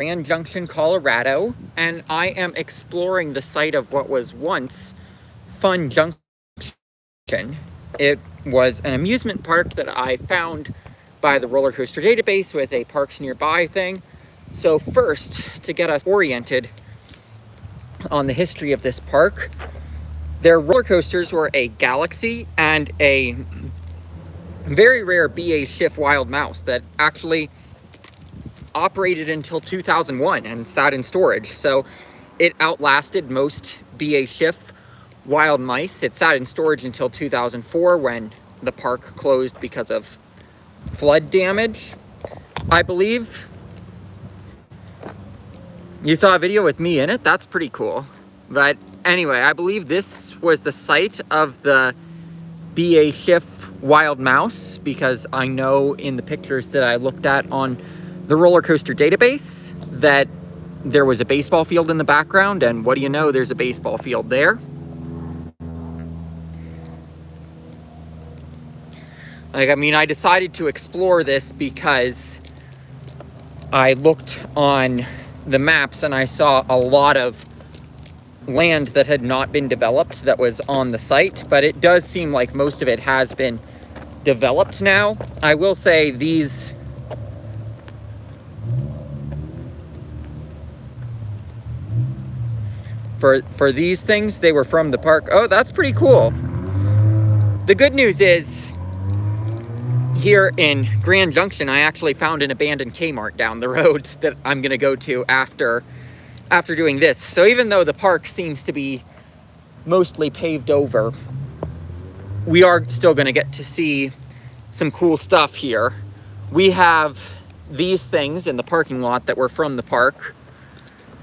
Fun Junction, Colorado, and I am exploring the site of what was once Fun Junction. It was an amusement park that I found by the roller coaster database with a parks nearby thing. So first, to get us oriented on the history of this park, their roller coasters were a Galaxy and a very rare BA Schiff Wild Mouse that actually operated until 2001 and sat in storage. So it outlasted most BA Schiff Wild Mice. It sat in storage until 2004 when the park closed because of flood damage, I believe. You saw a video with me in it? That's pretty cool. But anyway, I believe this was the site of the BA Schiff Wild Mouse, because I know in the pictures that I looked at on the roller coaster database that there was a baseball field in the background, and what do you know, there's a baseball field there. I decided to explore this because I looked on the maps and I saw a lot of land that had not been developed that was on the site, but it does seem like most of it has been developed now. I will say these for these things, they were from the park. Oh, that's pretty cool. The good news is, here in Grand Junction, I actually found an abandoned Kmart down the road that I'm gonna go to after doing this. So even though the park seems to be mostly paved over, we are still gonna get to see some cool stuff here. We have these things in the parking lot that were from the park.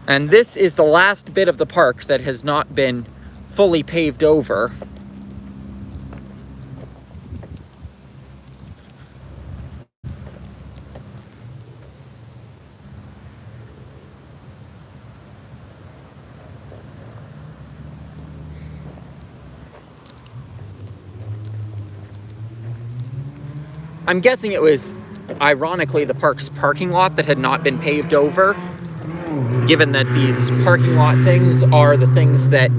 And this is the last bit of the park that has not been fully paved over. I'm guessing it was, ironically, the park's parking lot that had not been paved over, given that these parking lot things are the things that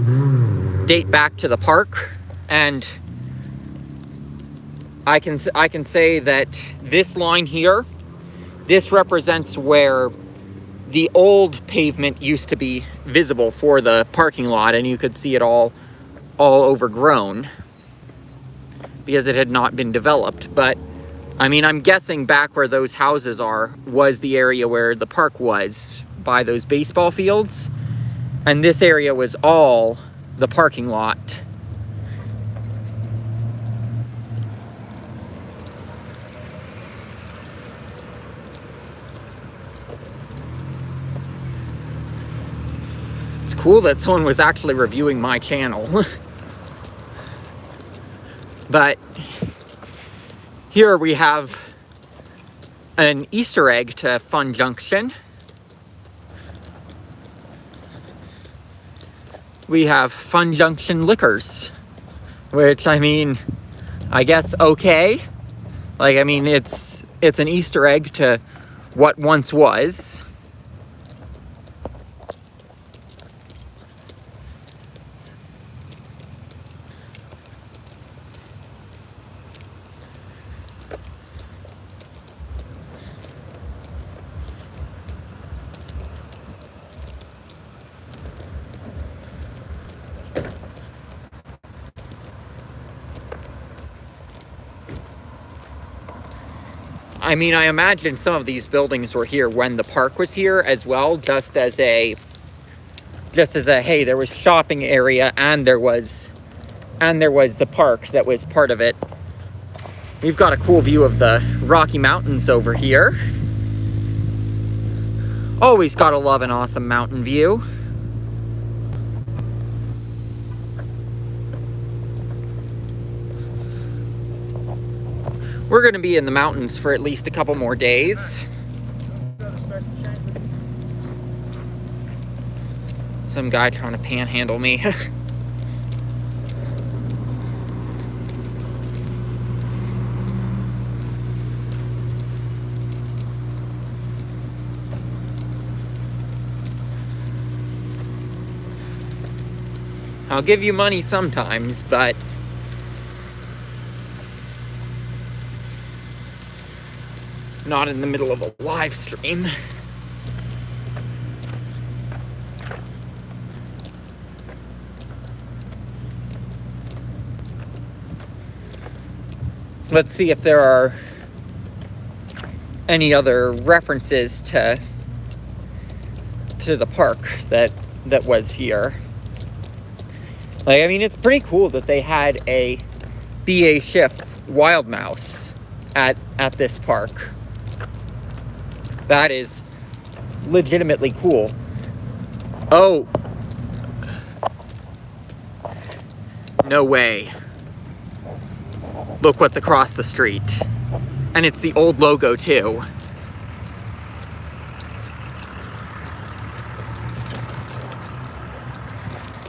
date back to the park. And I can say that this line here, this represents where the old pavement used to be visible for the parking lot, and you could see it all overgrown because it had not been developed. But I'm guessing back where those houses are was the area where the park was, by those baseball fields, and this area was all the parking lot. It's cool that someone was actually reviewing my channel. But here we have an Easter egg to Fun Junction. We have Fun Junction Liquors, which, I guess okay. It's an Easter egg to what once was. I imagine some of these buildings were here when the park was here as well, just as a hey, there was shopping area and there was the park that was part of it. We've got a cool view of the Rocky Mountains over here. Always gotta love an awesome mountain view. We're going to be in the mountains for at least a couple more days. Some guy trying to panhandle me. I'll give you money sometimes, but not in the middle of a live stream. Let's see if there are any other references to the park that was here. Like, I mean, it's pretty cool that they had a B.A. Schiff wild mouse at this park. That is legitimately cool. Oh. No way. Look what's across the street. And it's the old logo too.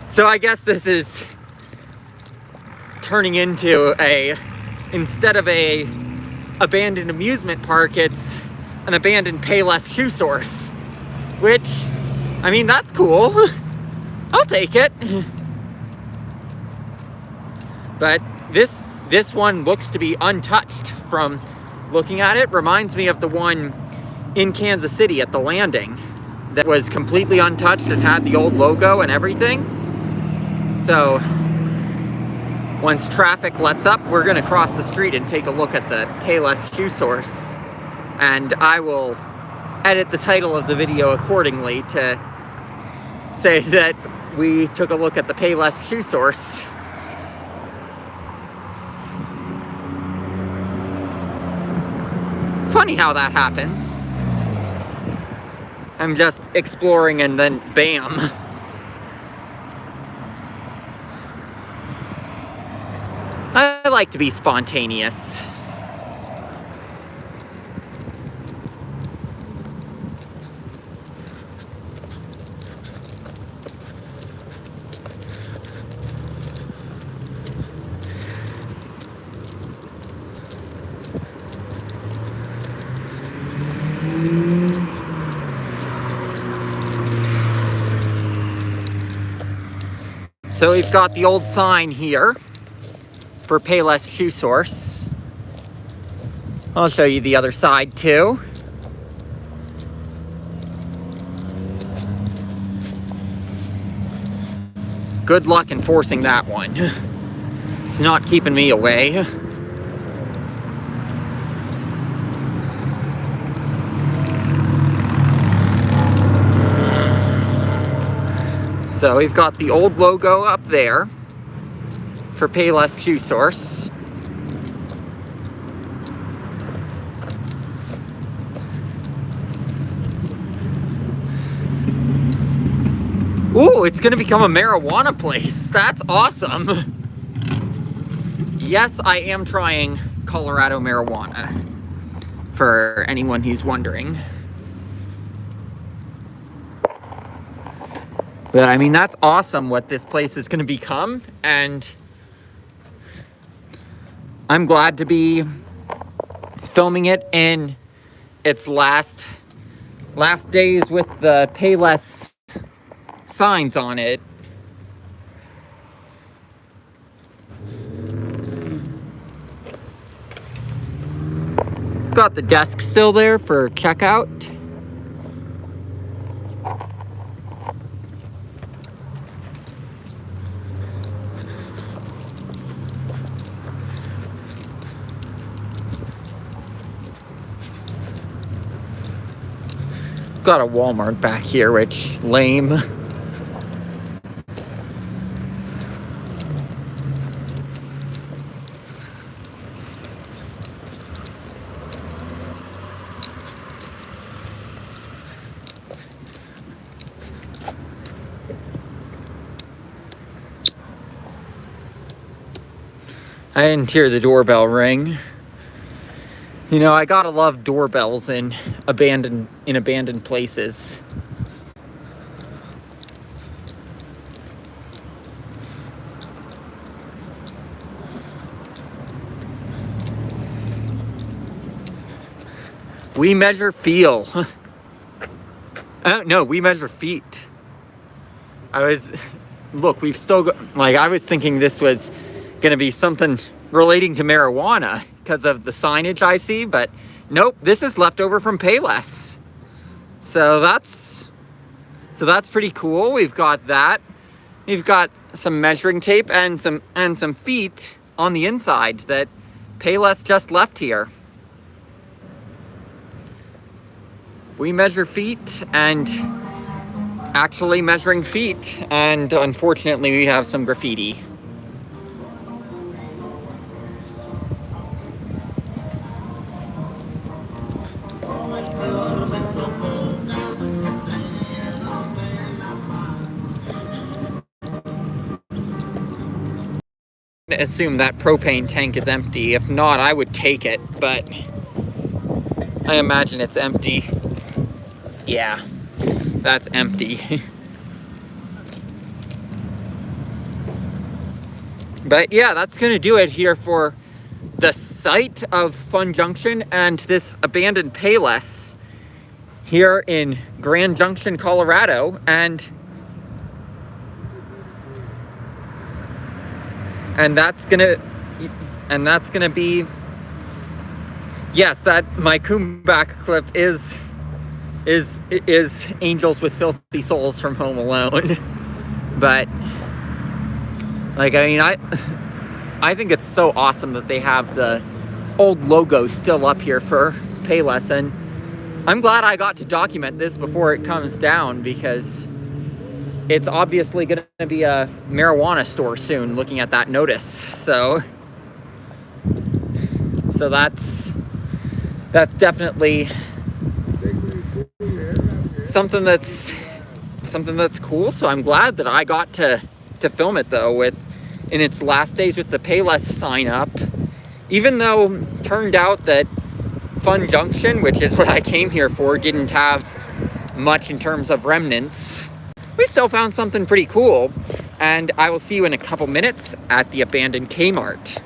So I guess this is turning into instead of a abandoned amusement park, it's an abandoned Payless shoe source. Which, I mean, that's cool. I'll take it. But this one looks to be untouched from looking at it. Reminds me of the one in Kansas City at the landing that was completely untouched and had the old logo and everything. So once traffic lets up, we're gonna cross the street and take a look at the Payless shoe source. And I will edit the title of the video accordingly to say that we took a look at the Payless shoe source. Funny how that happens. I'm just exploring and then bam. I like to be spontaneous. So we've got the old sign here for Payless shoe source. I'll show you the other side too. Good luck enforcing that one. It's not keeping me away. So we've got the old logo up there for Payless shoe source. Ooh, it's gonna become a marijuana place. That's awesome. Yes, I am trying Colorado marijuana, for anyone who's wondering. But I mean, that's awesome what this place is gonna become, and I'm glad to be filming it in its last days with the Payless signs on it. Got the desk still there for checkout. Got a Walmart back here, which lame. I didn't hear the doorbell ring. You know, I gotta love doorbells in abandoned places. We measure feel. Oh no, we measure feet. I was look, we've still got, like, I was thinking this was gonna be something relating to marijuana because of the signage I see, but nope, this is leftover from Payless. So that's pretty cool. We've got that. We've got some measuring tape and some feet on the inside that Payless just left here. We measure feet and actually measuring feet, and unfortunately we have some graffiti. Assume that propane tank is empty. If not, I would take it, but I imagine it's empty. Yeah, that's empty. But yeah, that's gonna do it here for the site of Fun Junction and this abandoned Payless here in Grand Junction, Colorado, and that's gonna be, yes, that my comeback clip is Angels with Filthy Souls from Home Alone. But like, I mean, I think it's so awesome that they have the old logo still up here for Payless, and I'm glad I got to document this before it comes down, because it's obviously going to be a marijuana store soon, looking at that notice. So that's definitely something that's cool. So I'm glad that I got to film it, though, in its last days with the Payless sign up. Even though it turned out that Fun Junction, which is what I came here for, didn't have much in terms of remnants, we still found something pretty cool. And I will see you in a couple minutes at the abandoned Kmart.